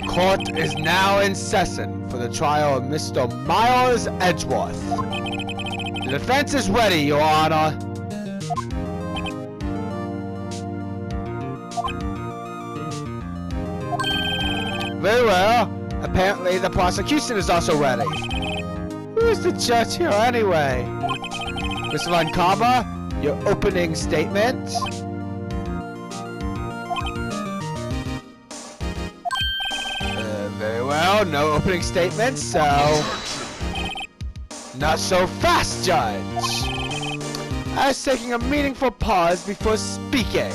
Court is now in session for the trial of Mr. Miles Edgeworth. The defense is ready, Your Honor. Very well. Apparently the prosecution is also ready. Who is the judge here anyway? Mr. Von Karma, your opening statement. Very well, no opening statement, so... Not so fast, Judge! I was taking a meaningful pause before speaking.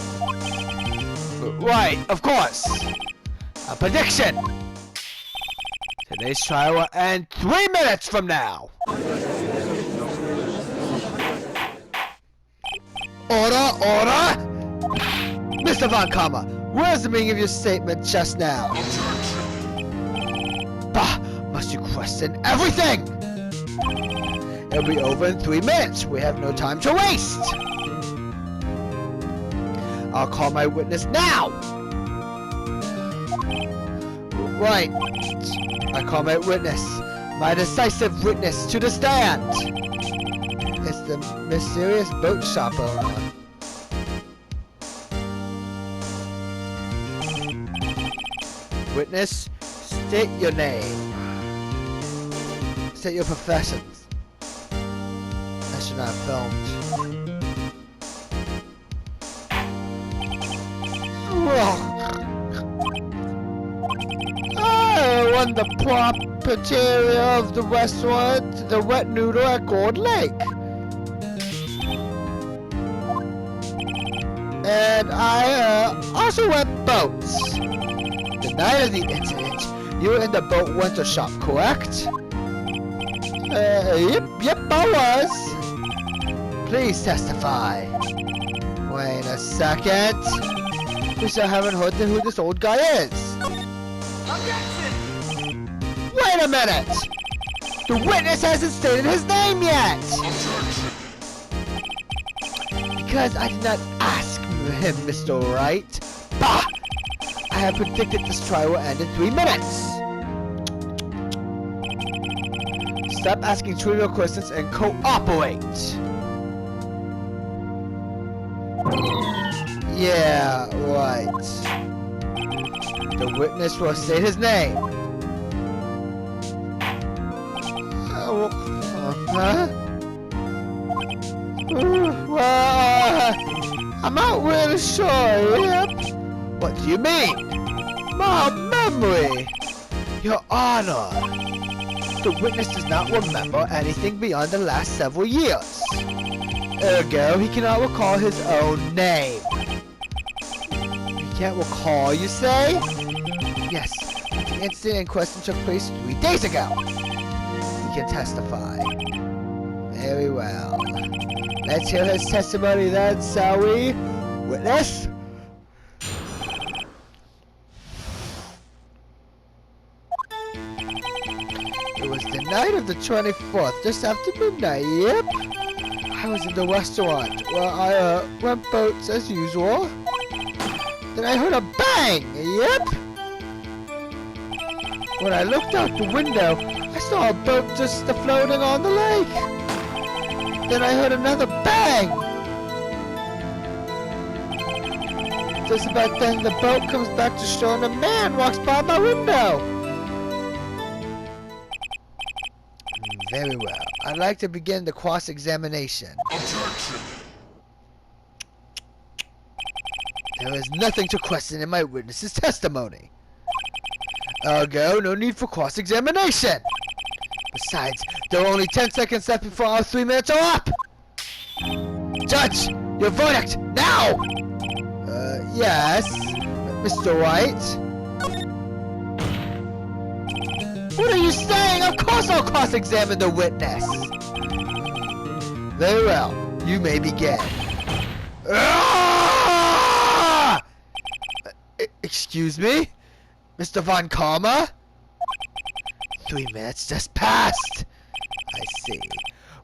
Right, of course! A prediction! Today's trial will end 3 minutes from now! Order, order! Mr. Von Karma, where's the meaning of your statement just now? Bah! Must you question everything? It'll be over in 3 minutes. We have no time to waste. I'll call my witness now. Right. I call my witness. My decisive witness to the stand. It's the mysterious boat shop owner. Witness, state your name. State your professions. I should not have filmed. I won the proprietor of the restaurant, the Wet Noodle at Gold Lake. And I also went boats. The night of the incident, you were in the boat rental shop, correct? Yep, I was. Please testify. Wait a second. We still haven't heard who this old guy is. Objection! Wait a minute! The witness hasn't stated his name yet! Because I did not ask him, Mr. Wright. Bah! I have predicted this trial will end in 3 minutes. Stop asking trivial questions and cooperate. Yeah, right. The witness will state his name. Huh? Well, I'm not really sure, yep. What do you mean? My memory! Your Honor! The witness does not remember anything beyond the last several years. Ergo, he cannot recall his own name. You can't recall, you say? Yes, but the incident in question took place 3 days ago. He can testify. Very well. Let's hear his testimony then, shall we? Witness? It was the night of the 24th, just after midnight, yep. I was in the restaurant where I went boats as usual. Then I heard a bang, yep. When I looked out the window, I saw a boat just floating on the lake. Then I heard another bang. Just about then, the boat comes back to shore and a man walks by my window. Very well. I'd like to begin the cross-examination. There is nothing to question in my witness's testimony. Ergo, no need for cross-examination. Besides, there are only 10 seconds left before our 3 minutes are up. Judge, your verdict, now! Yes, Mr. Wright. What are you saying? Of course I'll cross-examine the witness. Very well, you may begin. Excuse me? Mr. Von Karma? 3 minutes just passed. I see.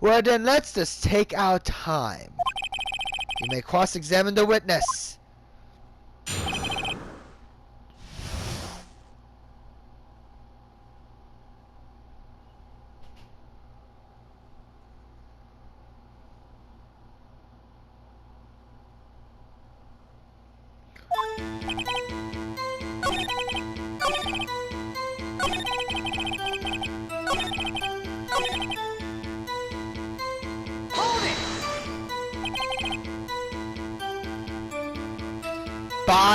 Well then, let's just take our time. You may cross-examine the witness.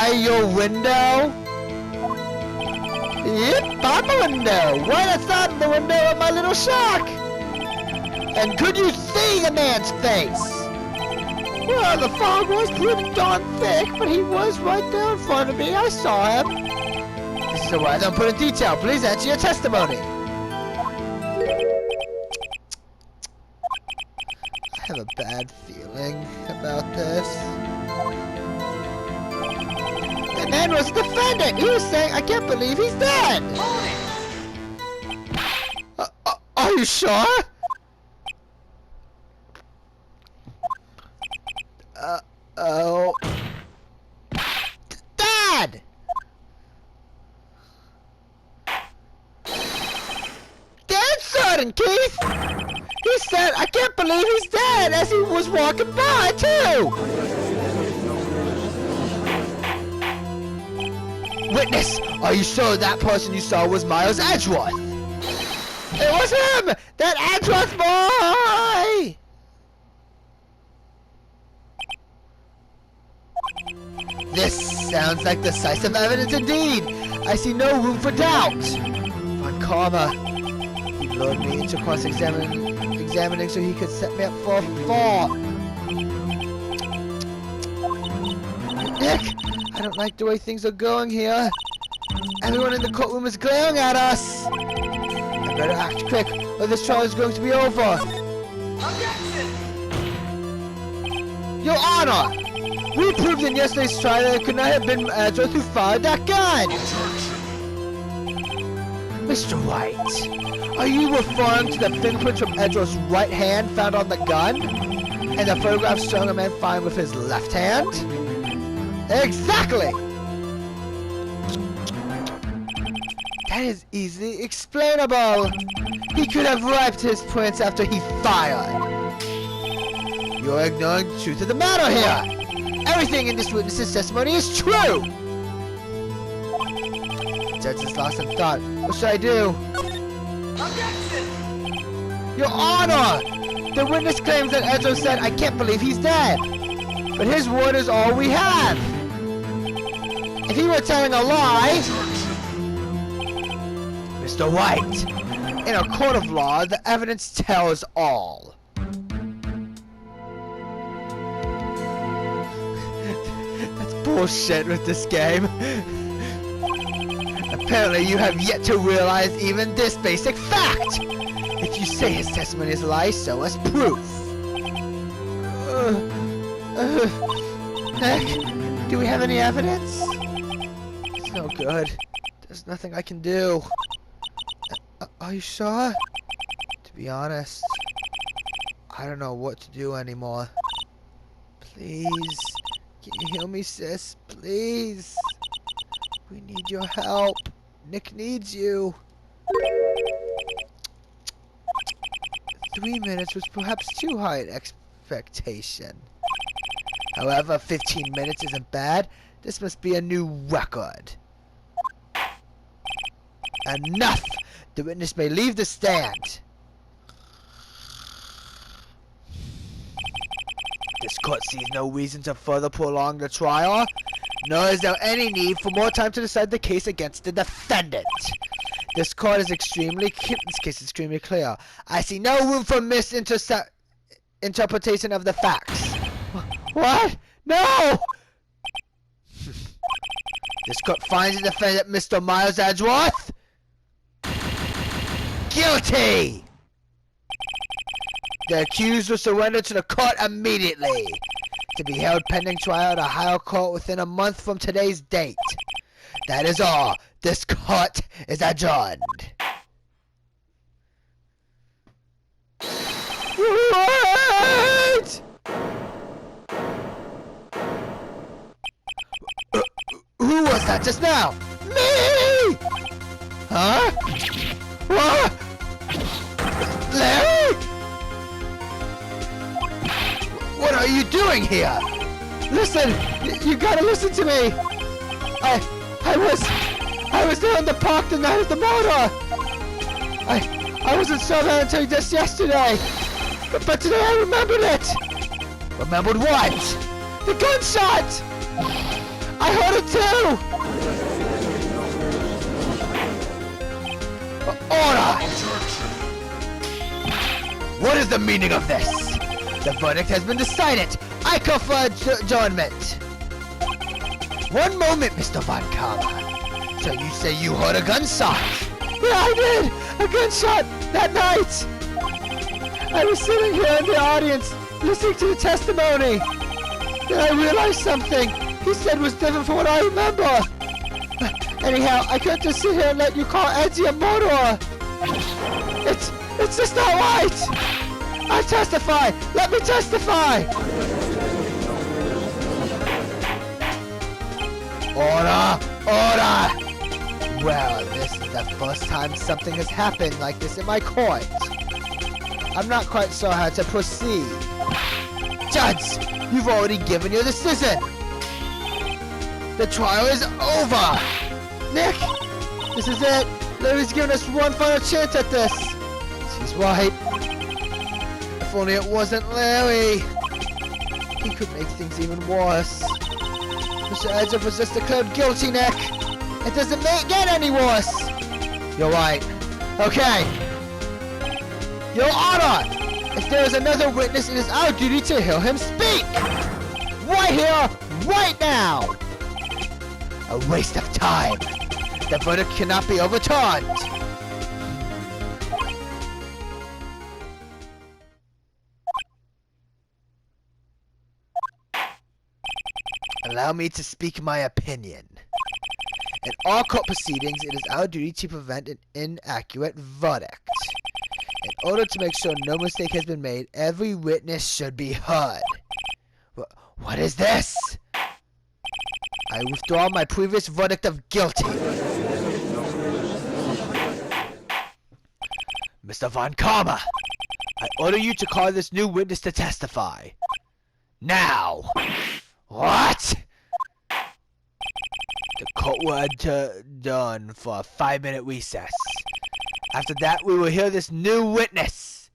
I your window? Yep, I'm a window. Right outside the window of my little shack. And could you see the man's face? Well, the fog was pretty darn thick, but he was right there in front of me. I saw him. This is why I don't put in detail. Please answer your testimony. I have a bad feeling about this. The man was the defendant. He was saying, I can't believe he's dead. Are you sure? Oh. Dad! Dead certain, Keith! He said, I can't believe he's dead, as he was walking by, too! Witness, are you sure that person you saw was Miles Edgeworth? It was him! That Edgeworth boy! This sounds like decisive evidence indeed. I see no room for doubt. Von Karma, he lured me into cross-examining so he could set me up for a fall. Nick, I don't like the way things are going here. Everyone in the courtroom is glaring at us. I better act quick, or this trial is going to be over. Objection! Your Honor! We proved in yesterday's trial that it could not have been Edgeworth who fired that gun! Mr. Wright, are you referring to the fingerprints from Edgeworth's right hand found on the gun? And the photograph showing a man firing with his left hand? Exactly! That is easily explainable! He could have wiped his prints after he fired! You're ignoring the truth of the matter here! Everything in this witness's testimony is true! The judge is lost in thought. What should I do? Objection! Your Honor! The witness claims that Edgeworth said, I can't believe he's dead! But his word is all we have! If he were telling a lie... Mr. Wright, in a court of law, the evidence tells all. Bullshit with this game. Apparently you have yet to realize even this basic fact. If you say his testimony is a lie, show us proof. Nick, do we have any evidence? It's no good. There's nothing I can do. Are you sure? To be honest, I don't know what to do anymore. Please. Can you hear me, sis? Please. We need your help. Nick needs you. 3 minutes was perhaps too high an expectation. However, 15 minutes isn't bad. This must be a new record. Enough! The witness may leave the stand. This court sees no reason to further prolong the trial, nor is there any need for more time to decide the case against the defendant. This court is extremely clear. I see no room for misinterpretation of the facts. What? No! This court finds the defendant, Mr. Miles Edgeworth, guilty! The accused will surrender to the court immediately, to be held pending trial at a higher court within a month from today's date. That is all. This court is adjourned. What? Who was that just now? Me! Huh? What? Larry? What are you doing here? Listen, you gotta listen to me. I was there in the park the night of the murder. I wasn't sure that until just yesterday. But today I remembered it. Remembered what? The gunshot! I heard it too! Order! What is the meaning of this? The verdict has been decided. I call for adjournment. One moment, Mr. Von Karma. So you say you heard a gunshot? Yeah, I did! A gunshot that night! I was sitting here in the audience, listening to the testimony. Then I realized something he said was different from what I remember. Anyhow, I can't just sit here and let you call Eddie a murderer. It's just not right. I testify. Let me testify. Order! Order! Well, this is the first time something has happened like this in my court. I'm not quite sure how to proceed. Judge, you've already given your decision. The trial is over. Nick, this is it. Larry's given us one final chance at this. She's right. If only it wasn't Larry. He could make things even worse. Mr. Edgeworth was just declared guilty, Nick. It doesn't get any worse. You're right. Okay. Your Honor, if there is another witness, it is our duty to hear him speak. Right here, right now. A waste of time. The verdict cannot be overturned. Allow me to speak my opinion. In all court proceedings, it is our duty to prevent an inaccurate verdict. In order to make sure no mistake has been made, every witness should be heard. What is this? I withdraw my previous verdict of guilty. Mr. Von Karma, I order you to call this new witness to testify. Now! What? The court will adjourn for a 5-minute recess. After that, we will hear this new witness.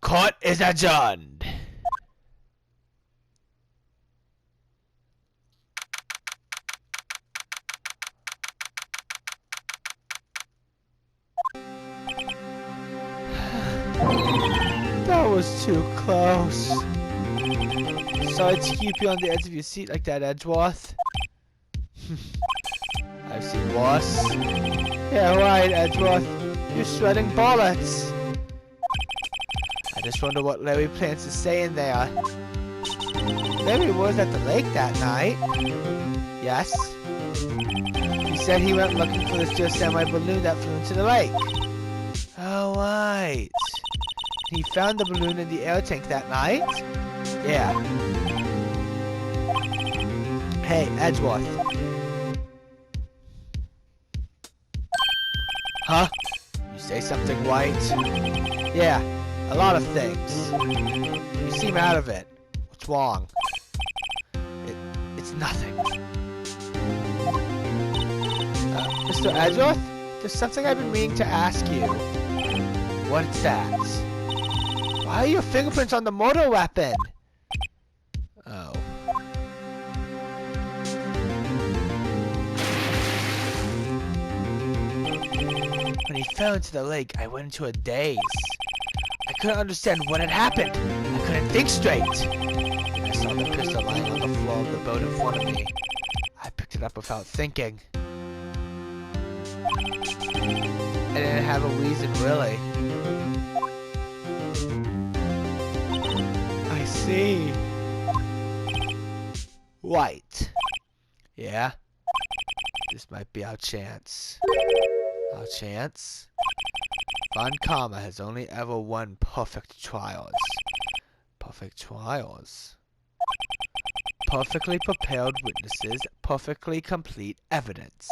Court is adjourned. That was too close. Sorry to keep you on the edge of your seat like that, Edgeworth. I've seen worse. Yeah, right, Edgeworth. You're shredding bullets. I just wonder what Larry plans to say in there. Larry was at the lake that night. Yes. He said he went looking for this semi balloon that flew into the lake. Oh, right. He found the balloon in the air tank that night? Yeah. Hey, Edgeworth. Huh? You say something, Wright? Yeah, a lot of things. You seem out of it. What's wrong? It's nothing. Mr. Edgeworth? There's something I've been meaning to ask you. What's that? Why are your fingerprints on the motor weapon? Oh. When he fell into the lake, I went into a daze. I couldn't understand what had happened. I couldn't think straight. I saw the pistol lying on the floor of the boat in front of me. I picked it up without thinking. I didn't have a reason, really. I see. Right. Yeah? This might be our chance. Our chance? Von Karma has only ever won perfect trials. Perfect trials? Perfectly prepared witnesses, perfectly complete evidence.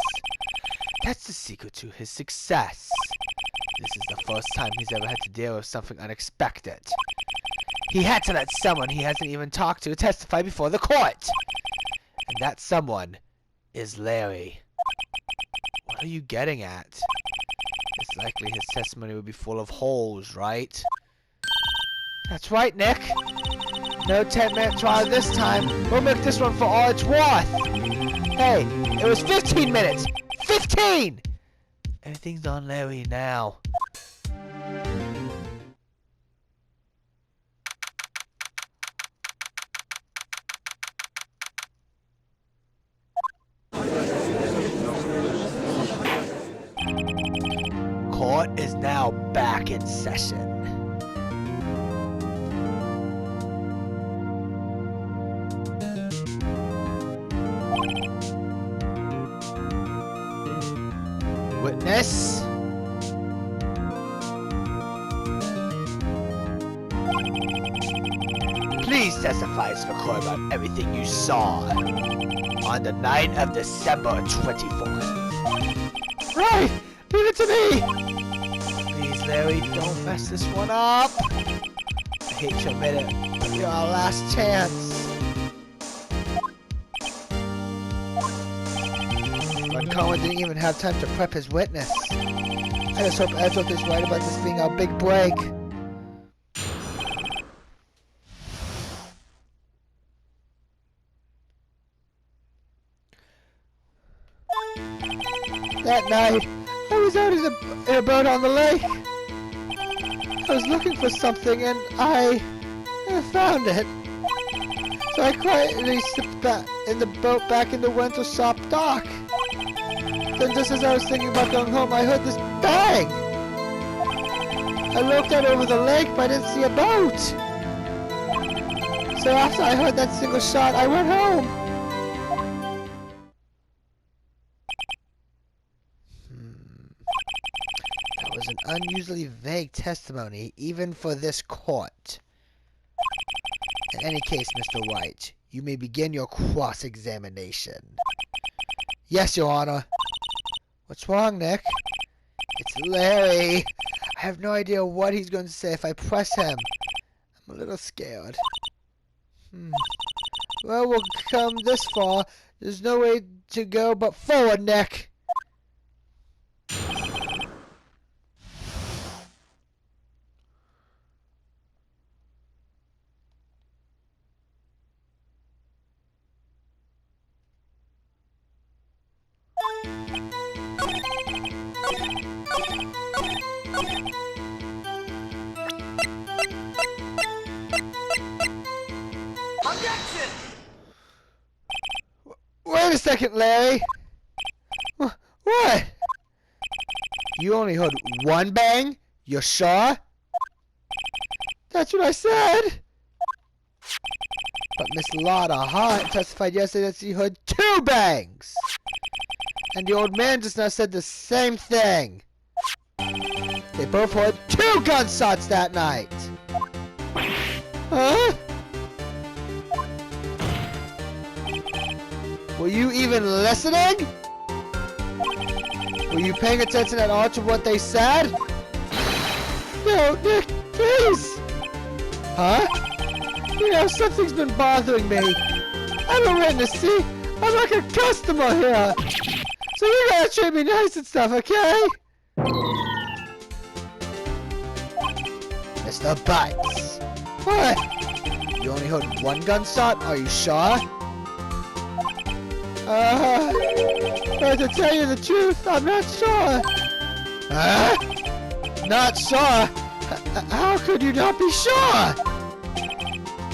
That's the secret to his success. This is the first time he's ever had to deal with something unexpected. He had to let someone he hasn't even talked to testify before the court. And that someone is Larry. What are you getting at? It's likely his testimony would be full of holes, right? That's right, Nick. No 10-minute trial this time. We'll make this one for all it's worth. Hey, it was 15 minutes. 15! Everything's on Larry now. Court is now back in session. Witness. Please testify as for court about everything you saw on the night of December 24th. Right! Leave it to me! Please, Larry, don't mess this one up. I hate to admit it, but you're our last chance. But Cohen didn't even have time to prep his witness. I just hope Edgeworth is right about this being our big break. That night, I was out in a boat on the lake. I was looking for something and I found it. So I quietly slipped back in the boat back into Wintershop Dock. Then just as I was thinking about going home, I heard this bang! I looked out over the lake, but I didn't see a boat. So after I heard that single shot, I went home. That was an unusually vague testimony, even for this court. In any case, Mr. Wright, you may begin your cross-examination. Yes, Your Honor. What's wrong, Nick? It's Larry. I have no idea what he's going to say if I press him. I'm a little scared. Well, we'll come this far. There's no way to go but forward, Nick. Objection! Wait a second, Larry. What? You only heard one bang? You're sure? That's what I said. But Miss Lotta Hart testified yesterday that she heard 2 bangs. And the old man just now said the same thing. They both heard 2 gunshots that night. Huh? Were you even listening? Were you paying attention at all to what they said? No, Nick, please! Huh? You know, something's been bothering me. I'm a witness, see? I'm like a customer here. So you gotta treat me nice and stuff, okay? Mr. Butz. What? You only heard 1 gunshot? Are you sure? But to tell you the truth, I'm not sure. Not sure? How could you not be sure?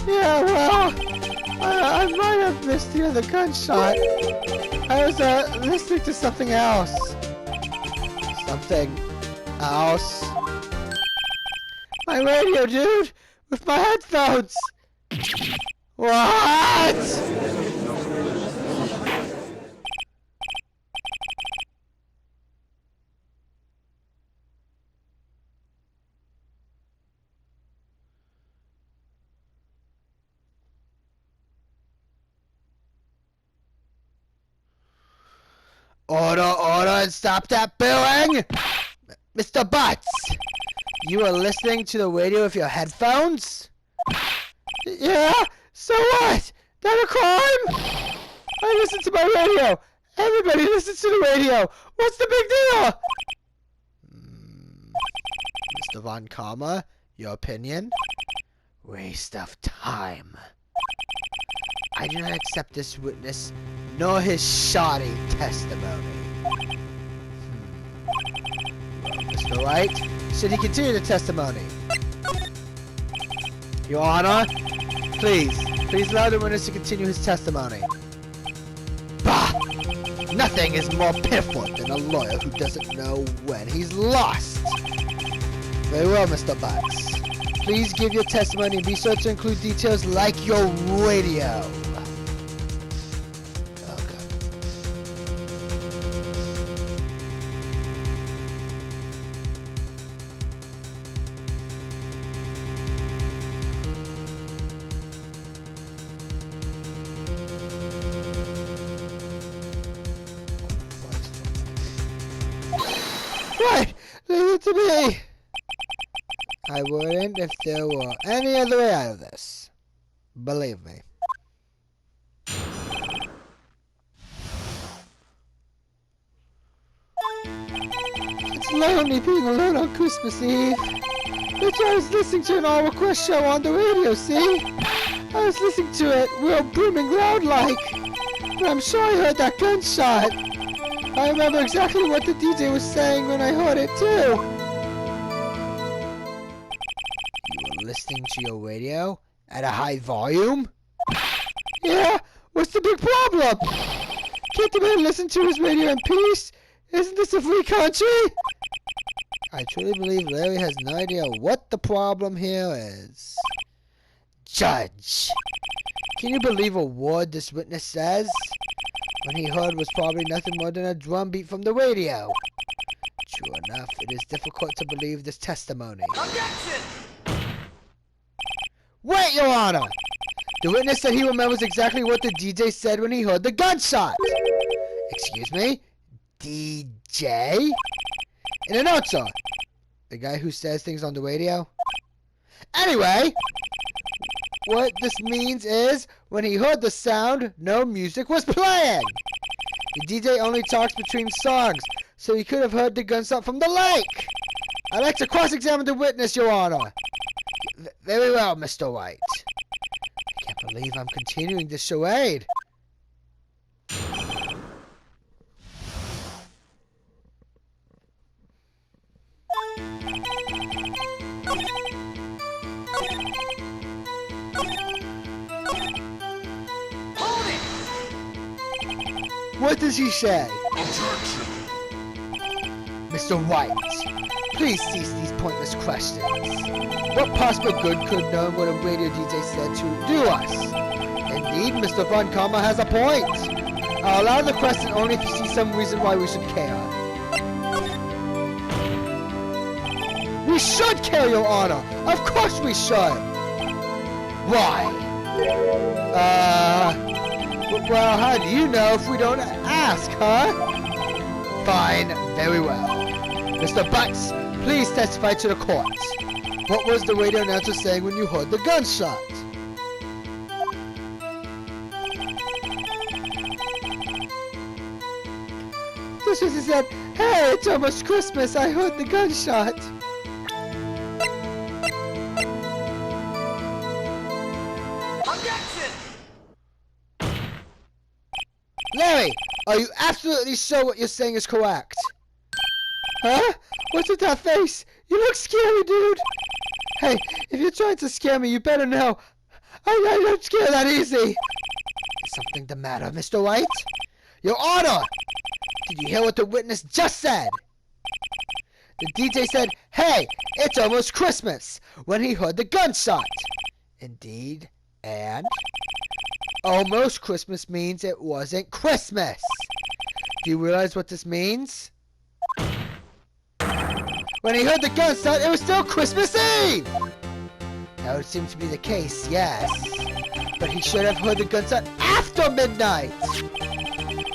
Yeah, well, I might have missed the other gunshot. I was, listening to something else. Something else? My radio, dude! With my headphones! What? Order, order, and stop that booing! Mr. Butz! You were listening to the radio with your headphones? Yeah? So what? That a crime? I listen to my radio! Everybody listens to the radio! What's the big deal? Mr. Von Karma, your opinion? Waste of time. I do not accept this witness, nor his shoddy testimony. Well, Mr. Wright, should he continue the testimony? Your Honor, please allow the witness to continue his testimony. Bah! Nothing is more pitiful than a lawyer who doesn't know when he's lost. Very well, Mr. Butz. Please give your testimony and be sure to include details like your radio. Right, leave it to me. I wouldn't if there were any other way out of this. Believe me. It's lonely being alone on Christmas Eve. But I was listening to an all-request show on the radio, see? I was listening to it real booming loud like. But I'm sure I heard that gunshot. I remember exactly what the DJ was saying when I heard it too. You were listening to your radio at a high volume? Yeah, what's the big problem? Can't the man listen to his radio in peace? Isn't this a free country? I truly believe Larry has no idea what the problem here is. Judge, can you believe a word this witness says? What he heard was probably nothing more than a drum beat from the radio. True enough, it is difficult to believe this testimony. Objection! Wait, Your Honor! The witness said he remembers exactly what the DJ said when he heard the gunshot. Excuse me? DJ? An announcer. The guy who says things on the radio? Anyway, what this means is, when he heard the sound, no music was playing. The DJ only talks between songs, so he could have heard the gunshot from the lake. I'd like to cross-examine the witness, Your Honor. Very well, Mr. Wright. I can't believe I'm continuing this charade. What does he say? Objection! Mr. Wright, please cease these pointless questions. What possible good could knowing what a radio DJ said to do us? Indeed, Mr. Von Karma has a point. I'll allow the question only if you see some reason why we should care. We should care, Your Honor! Of course we should! Why? Well, how do you know if we don't ask, huh? Fine, very well. Mr. Butz, please testify to the court. What was the radio announcer saying when you heard the gunshot? This was he said, "Hey, it's almost Christmas, I heard the gunshot." Objection! Larry, are you absolutely sure what you're saying is correct? Huh? What's with that face? You look scary, dude. Hey, if you're trying to scare me, you better know. I don't scare that easy. Is something the matter, Mr. Wright? Your Honor! Did you hear what the witness just said? The DJ said, "Hey, it's almost Christmas," when he heard the gunshot. Indeed, and almost Christmas means it wasn't Christmas. Do you realize what this means? When he heard the gunshot, it was still Christmas Eve! That would seem to be the case, yes. But he should have heard the gunshot after midnight!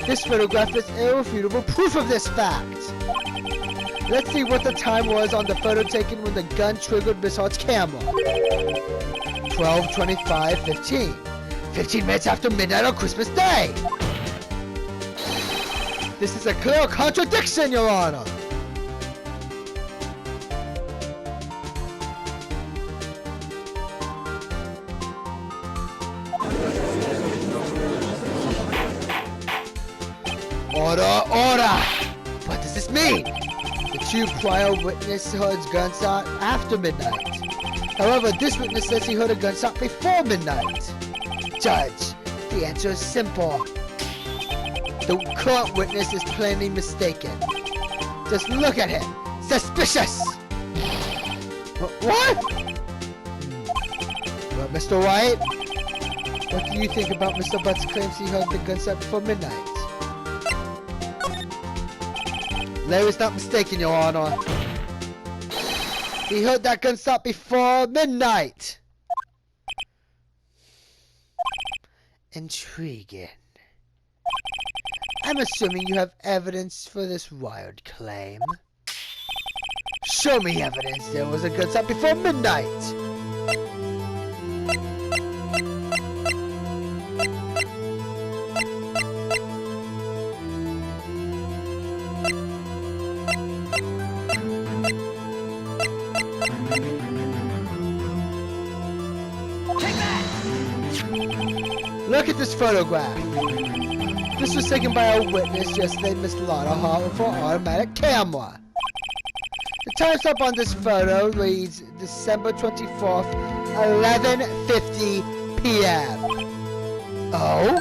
This photograph is irrefutable proof of this fact. Let's see what the time was on the photo taken when the gun triggered Miss Hart's camera. 12:25:15. 15 minutes after midnight on Christmas Day! This is a clear contradiction, Your Honor! Order, order! What does this mean? The two prior witness heard gunshot after midnight. However, this witness says he heard a gunshot before midnight. Judge, the answer is simple. The current witness is plainly mistaken. Just look at him. Suspicious! What? Well, Mr. Wright, what do you think about Mr. Butz' claims he heard the gunshot before midnight? Larry's not mistaken, Your Honor. He heard that gunshot before midnight. Intriguing. I'm assuming you have evidence for this wild claim. Show me evidence there was a gunshot before midnight. Look at this photograph. This was taken by a witness yesterday, Miss Lotta Hart, with her automatic camera. The timestamp on this photo reads December 24th, 11:50 p.m. Oh?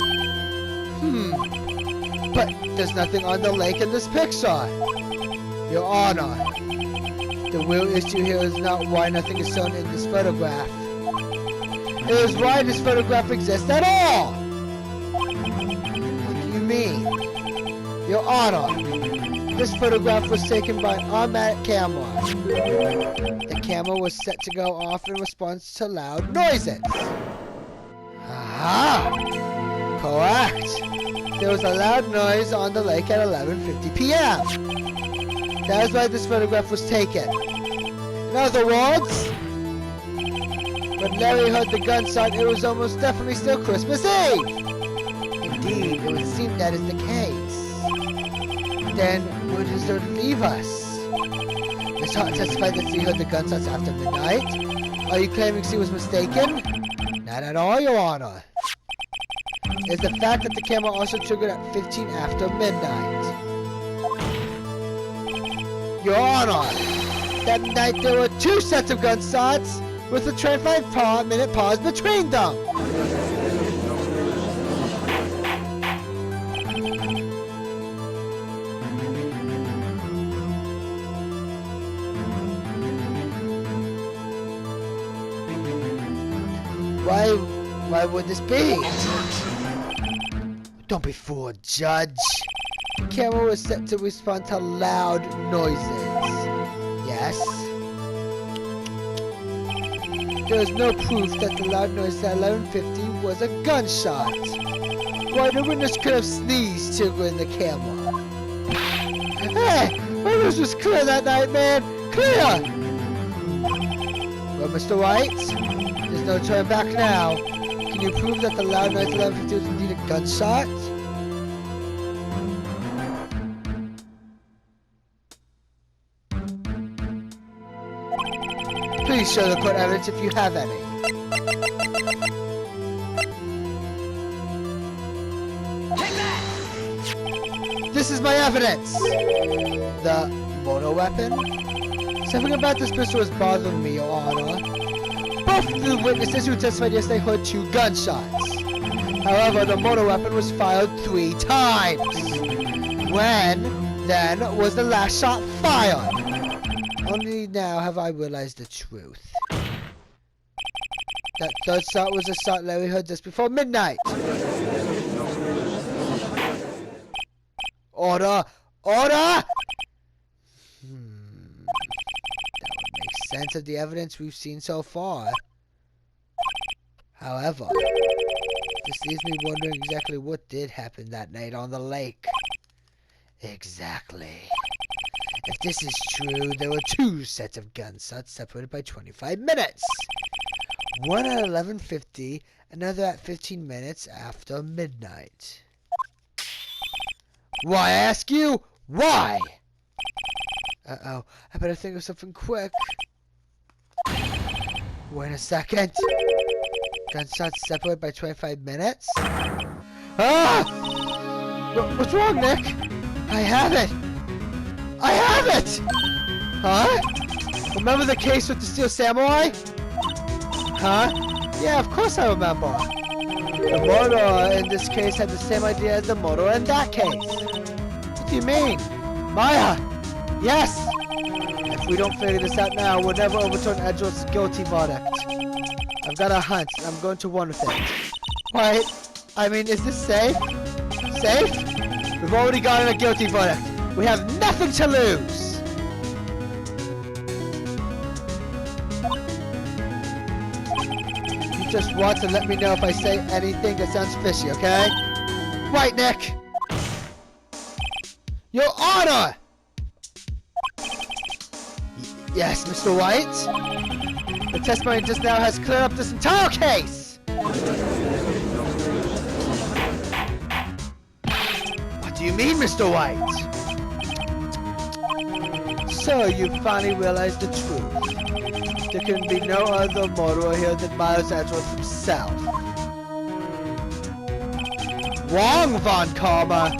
But there's nothing on the lake in this picture. Your Honor, the real issue here is not why nothing is shown in this photograph. It is why this photograph exists at all! What do you mean? Your Honor, this photograph was taken by an automatic camera. The camera was set to go off in response to loud noises. Aha! Correct! There was a loud noise on the lake at 11:50 p.m. That is why this photograph was taken. In other words, when Larry heard the gunshot, it was almost definitely still Christmas Eve! Indeed, it would seem that is the case. Then, where does that leave us? Miss Hart testified that she heard the gunshots after midnight. Are you claiming she was mistaken? Not at all, Your Honor. It's the fact that the camera also triggered at 15 after midnight. Your Honor, that night there were two sets of gunshots, with a 25-minute pause between them. Why would this be? Don't be fooled, Judge. The camera was set to respond to loud noises. Yes? There is no proof that the loud noise at 11:50 was a gunshot. Why, the witness could have sneezed triggering the camera. Hey! My nose was clear that night, man! Clear! Well, Mr. Wright, there's no turn back now. Can you prove that the loud noise at 11:50 was indeed a gunshot? Please show the court evidence if you have any. Take that! This is my evidence! The motor weapon? Something about this pistol is bothering me, Your Honor. Both the witnesses who testified yesterday heard two gunshots. However, the motor weapon was fired 3 times. When, then, was the last shot fired? Only now have I realized the truth. That third shot was a shot Larry heard just before midnight. Order! Order! That would make sense of the evidence we've seen so far. However, this leaves me wondering exactly what did happen that night on the lake. Exactly. If this is true, there were 2 sets of gunshots separated by 25 minutes. One at 11:50, another at 15 minutes after midnight. Why, I ask you? Why? Uh-oh, I better think of something quick. Wait a second. Gunshots separated by 25 minutes? Ah! What's wrong, Nick? I have it! I have it! Huh? Remember the case with the Steel Samurai? Huh? Yeah, of course I remember. The murderer in this case had the same idea as the murderer in that case. What do you mean? Maya! Yes! If we don't figure this out now, we'll never overturn Edgeworth's guilty verdict. I've got a hunch, and I'm going to run with it. Wait, I mean, is this safe? Safe? We've already gotten a guilty verdict. We have nothing to lose! You just want to let me know if I say anything that sounds fishy, okay? Right, Nick! Your Honor! Yes, Mr. Wright? The testimony just now has cleared up this entire case! What do you mean, Mr. Wright? So, you finally realized the truth. There can be no other murderer here than Miles Edgeworth himself. Wrong, Von Karma!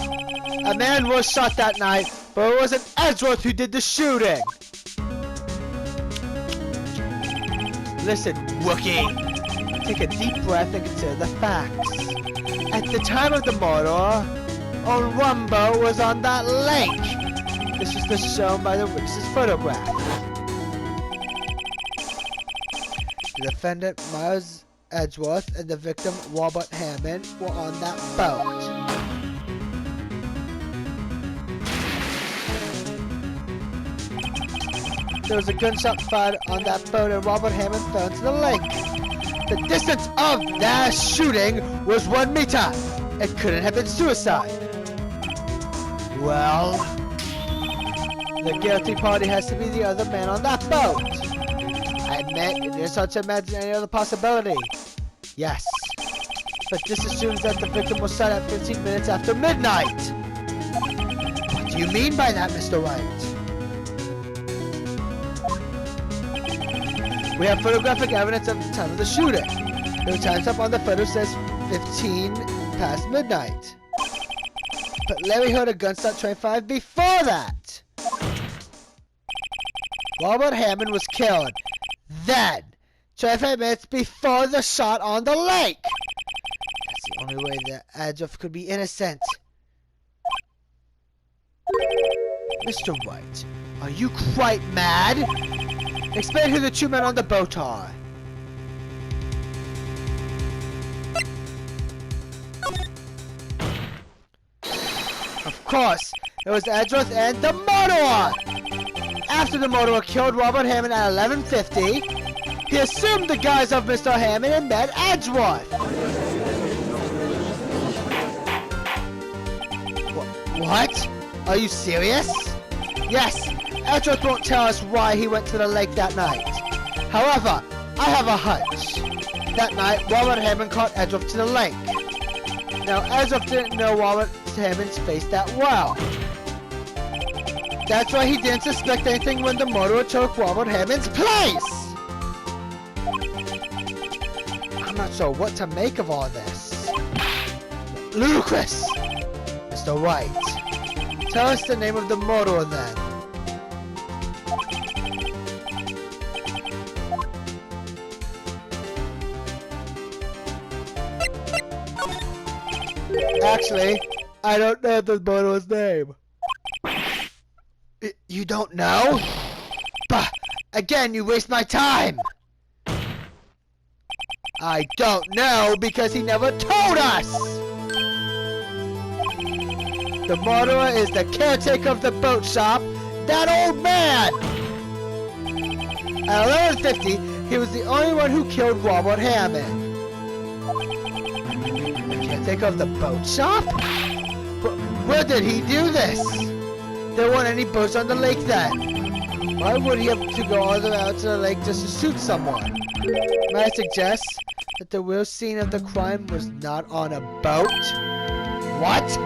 A man was shot that night, but it wasn't Edgeworth who did the shooting! Listen, Wookie! Take a deep breath and consider the facts. At the time of the murder, Rumbo was on that lake! This was just shown by the witness's photograph. The defendant, Miles Edgeworth, and the victim, Robert Hammond, were on that boat. There was a gunshot fired on that boat and Robert Hammond fell into the lake. The distance of that shooting was 1 meter. It couldn't have been suicide. Well, the guilty party has to be the other man on that boat. I admit, it is hard to imagine any other possibility. Yes. But this assumes that the victim was shot at 15 minutes after midnight. What do you mean by that, Mr. Wright? We have photographic evidence of the time of the shooting. The timestamp on the photo says 15 past midnight. But Larry heard a gunshot 25 before that. Robert Hammond was killed then, 25 minutes before the shot on the lake. That's the only way that Edgeworth could be innocent. Mr. Wright, are you quite mad? Explain who the two men on the boat are. Of course, it was Edgeworth and the murderer! After the murderer killed Robert Hammond at 11:50, he assumed the guise of Mr. Hammond and met Edgeworth. What? Are you serious? Yes, Edgeworth won't tell us why he went to the lake that night. However, I have a hunch. That night, Robert Hammond caught Edgeworth to the lake. Now, Edgeworth didn't know Robert Hammond's face that well. That's why he didn't suspect anything when the murderer took Robert Hammond's place! I'm not sure what to make of all this. Ludicrous! Mr. Wright, tell us the name of the murderer then. Actually, I don't know the murderer's name. You don't know? Bah! Again, you waste my time! I don't know because he never told us! The murderer is the caretaker of the boat shop, that old man! At 11:50, he was the only one who killed Robert Hammond. The caretaker of the boat shop? Where did he do this? There weren't any boats on the lake then. Why would he have to go all the way out to the lake just to shoot someone? May I suggest that the real scene of the crime was not on a boat? What?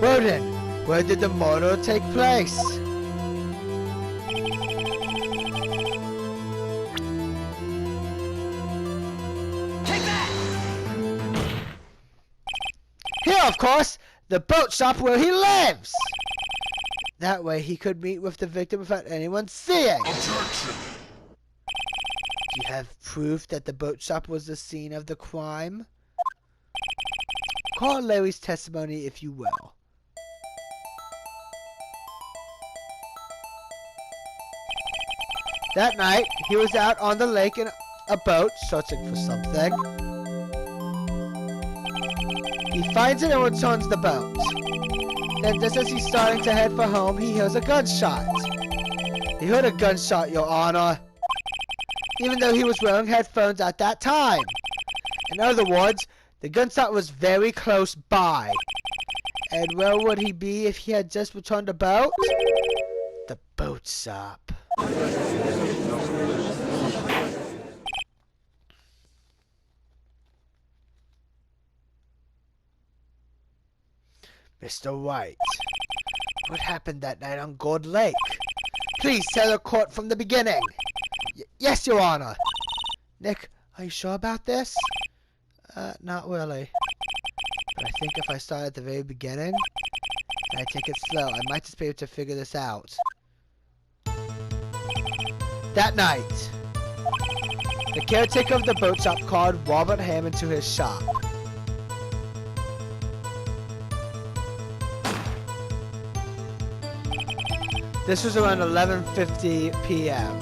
Well then, where did the murder take place? Take that! Here, of course! the boat shop where he lives. That way he could meet with the victim without anyone seeing. Objection! Do you have proof that the boat shop was the scene of the crime? Call Larry's testimony if you will. That night, he was out on the lake in a boat searching for something. He finds it and returns the boat. Then just as he's starting to head for home, he hears a gunshot. He heard a gunshot, Your Honor, even though he was wearing headphones at that time. In other words, the gunshot was very close by. And where would he be if he had just returned the boat? The boat shop. Mr. Wright, what happened that night on Gold Lake? Please tell the court from the beginning. Yes, Your Honor. Nick, are you sure about this? Not really. But I think if I start at the very beginning, and I take it slow, I might just be able to figure this out. That night, the caretaker of the boat shop called Robert Hammond to his shop. This was around 11:50 p.m.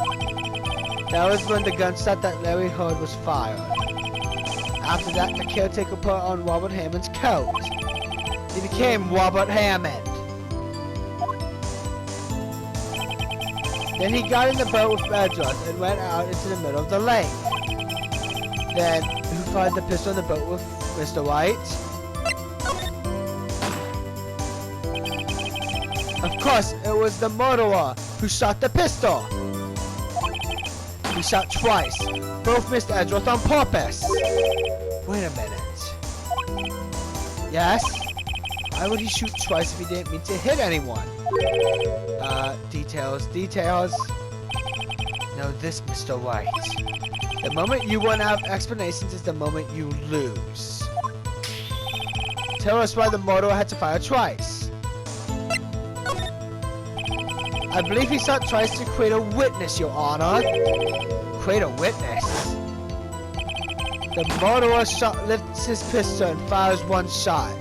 That was when the gunshot that Larry heard was fired. After that, the caretaker put on Robert Hammond's coat. He became Robert Hammond. Then he got in the boat with Edgeworth and went out into the middle of the lake. Then, who fired the pistol in the boat with Mr. Wright? Of course, it was the murderer who shot the pistol. He shot twice. Both missed Edgeworth on purpose. Wait a minute. Yes? Why would he shoot twice if he didn't mean to hit anyone? Details. Know this, Mr. Wright. The moment you run out of explanations is the moment you lose. Tell us why the murderer had to fire twice. I believe he shot twice to create a witness, Your Honor. Create a witness? The murderer lifts his pistol and fires one shot.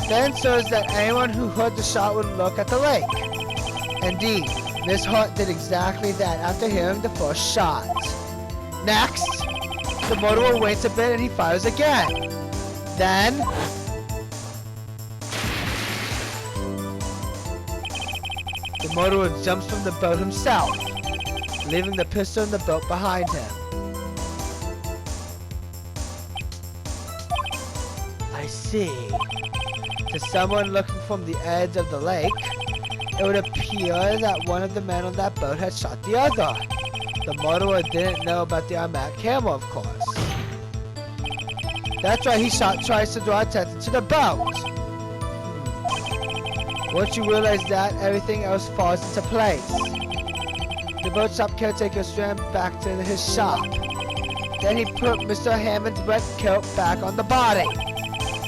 Then shows that anyone who heard the shot would look at the lake. Indeed, Miss Hart did exactly that after hearing the first shot. Next, the murderer waits a bit and he fires again. Then, the murderer jumps from the boat himself, leaving the pistol in the boat behind him. I see. To someone looking from the edge of the lake, it would appear that one of the men on that boat had shot the other. The murderer didn't know about the automatic camera, of course. That's why he shot twice to draw attention to the boat. Once you realize that, everything else falls into place. The boat shop caretaker swam back to his shop. Then he put Mr. Hammond's red coat back on the body.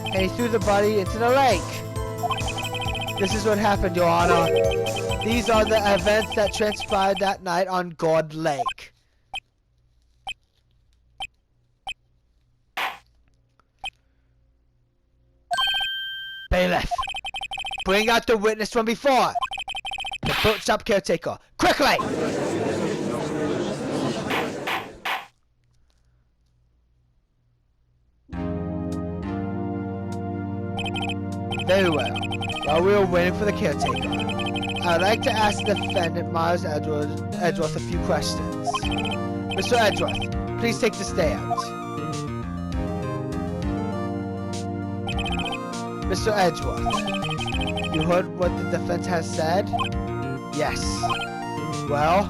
And he threw the body into the lake. This is what happened, Your Honor. These are the events that transpired that night on Gold Lake. Bailiff, bring out the witness from before. The boat shop caretaker, quickly! Very well. While we were waiting for the caretaker, I would like to ask the defendant, Miles Edgeworth, a few questions. Mr. Edgeworth, please take the stand. Mr. Edgeworth, you heard what the defense has said? Yes. Well,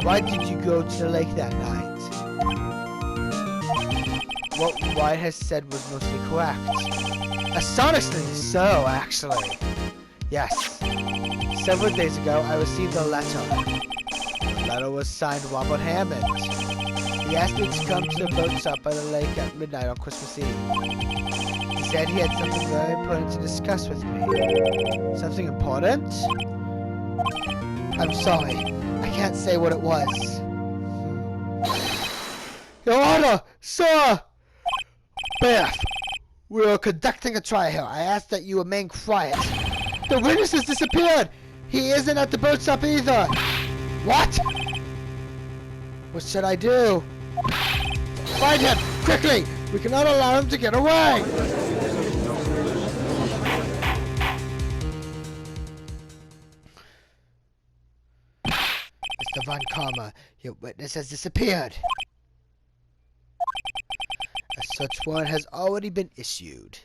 why did you go to the lake that night? What Wright has said was mostly correct. Astonishingly so, actually. Yes. Several days ago, I received a letter. The letter was signed Robert Hammond. He asked me to come to the boat shop by the lake at midnight on Christmas Eve. He said he had something very important to discuss with me. Something important? I'm sorry. I can't say what it was. Your Honor, sir! Biff, we are conducting a trial here. I ask that you remain quiet. The witness has disappeared! He isn't at the boat stop either! What? What should I do? Find him! Quickly! We cannot allow him to get away! Mr. Von Karma, your witness has disappeared. A search warrant has already been issued.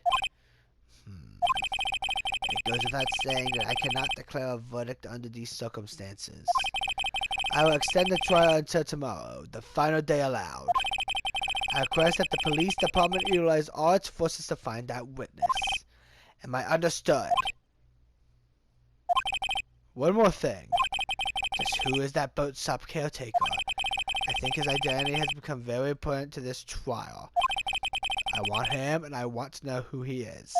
It goes without saying that I cannot declare a verdict under these circumstances. I will extend the trial until tomorrow, the final day allowed. I request that the police department utilize all its forces to find that witness. Am I understood? One more thing. Just who is that boat stop caretaker? I think his identity has become very important to this trial. I want him, and I want to know who he is.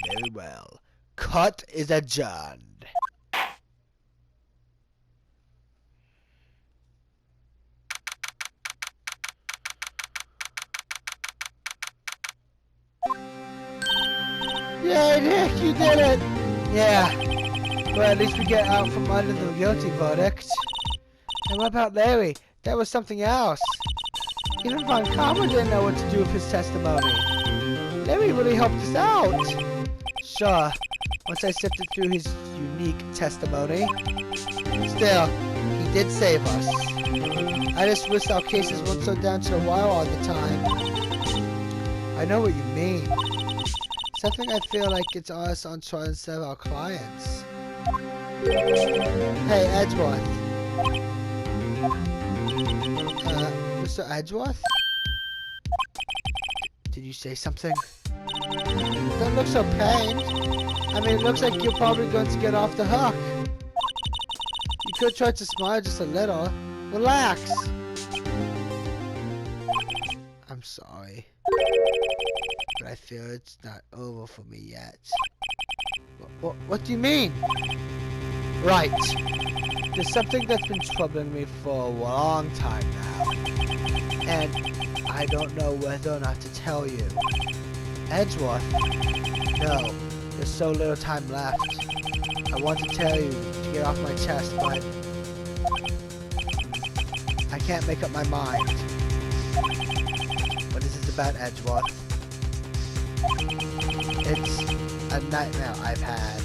Very well. Cut is adjourned. Yay, Nick, you did it! Yeah. Well, at least we get out from under the guilty verdict. And what about Larry? That was something else. Even Von Karma didn't know what to do with his testimony. Larry really helped us out. Sure, once I sifted through his unique testimony. Still, he did save us. I just wish our cases weren't so down to the wire all the time. I know what you mean. Something I feel like it's us on trial instead of our clients. Hey, Edgeworth. Mr. Edgeworth? Did you say something? Don't look so pained. I mean, it looks like you're probably going to get off the hook. You could try to smile just a little. Relax. I'm sorry. But I feel it's not over for me yet. What do you mean? Right. There's something that's been troubling me for a long time now. And I don't know whether or not to tell you. Edgeworth? No. There's so little time left. I want to tell you to get off my chest, but I can't make up my mind. What is this about, Edgeworth? It's a nightmare I've had.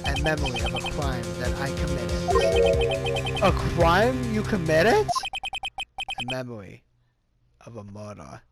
A memory of a crime that I committed. A crime you committed? A memory of a murder.